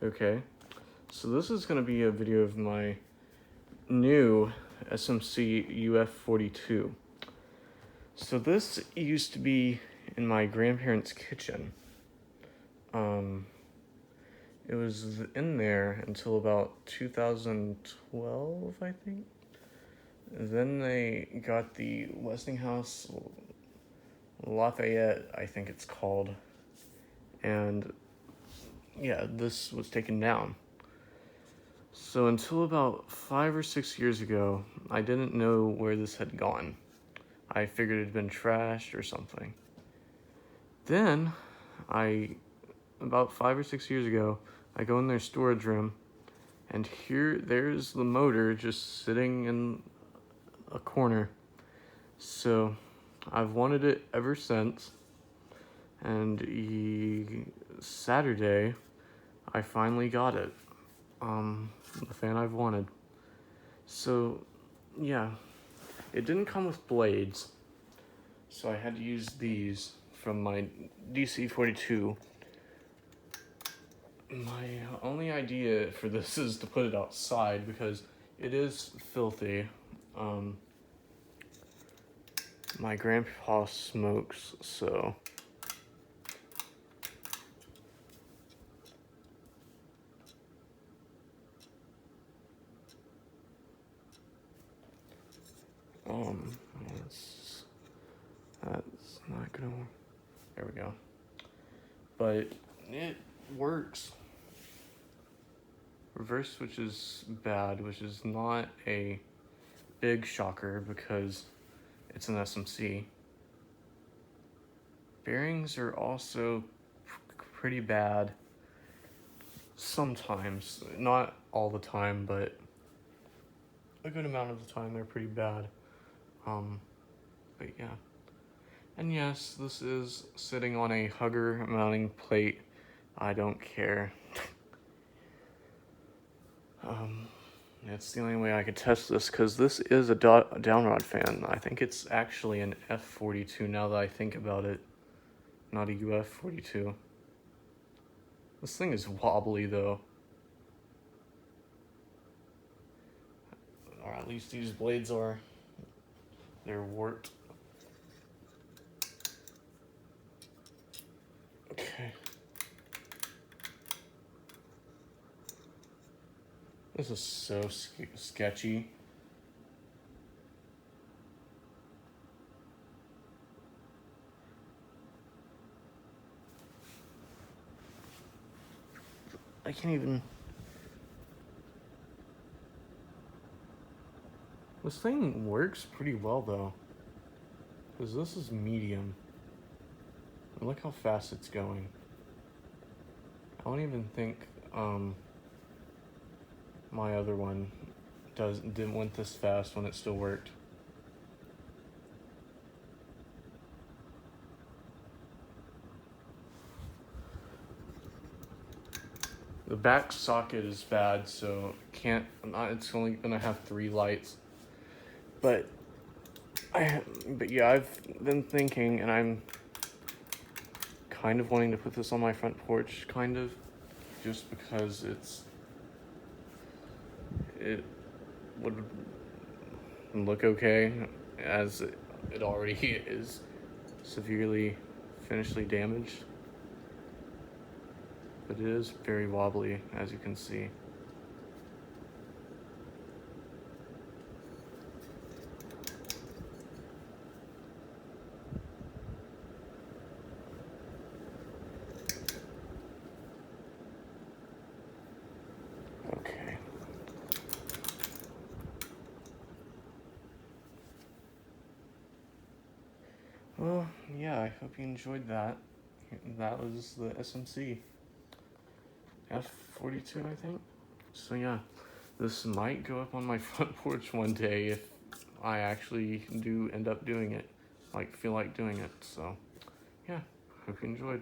Okay, so this is going to be a video of my new SMC F42. So this used to be in my grandparents' kitchen. It was in there until about 2012, I think. Then they got the Westinghouse Lafayette, I think it's called, and yeah, this was taken down. So until about 5 or 6 years ago, I didn't know where this had gone. I figured it had been trashed or something. Then, about 5 or 6 years ago, I go in their storage room, and there's the motor just sitting in a corner. So, I've wanted it ever since, and Saturday, I finally got it. The fan I've wanted. So, yeah, it didn't come with blades, so I had to use these from my DC-42. My only idea for this is to put it outside because it is filthy. My grandpa smokes, so that's not gonna work. There we go. But it works. Reverse switch is bad, which is not a big shocker because it's an SMC. Bearings are also pretty bad sometimes, not all the time, but a good amount of the time they're pretty bad. But yeah. And yes, this is sitting on a hugger mounting plate. I don't care. It's the only way I could test this because this is a downrod fan. I think it's actually an F42 now that I think about it, not a UF42. This thing is wobbly though. Or at least these blades are. They're warped. Okay. This is so sketchy. I can't even... This thing works pretty well though, because this is medium. And look how fast it's going. I don't even think my other one didn't went this fast when it still worked. The back socket is bad, so it's only gonna have 3 lights. But yeah, I've been thinking, and I'm kind of wanting to put this on my front porch, just because it would look okay, as it already is severely finishly damaged. But it is very wobbly, as you can see. Okay. Well, yeah, I hope you enjoyed that. That was the SMC F42, I think. So yeah, this might go up on my front porch one day if I actually do end up doing it, feel like doing it. So yeah, hope you enjoyed.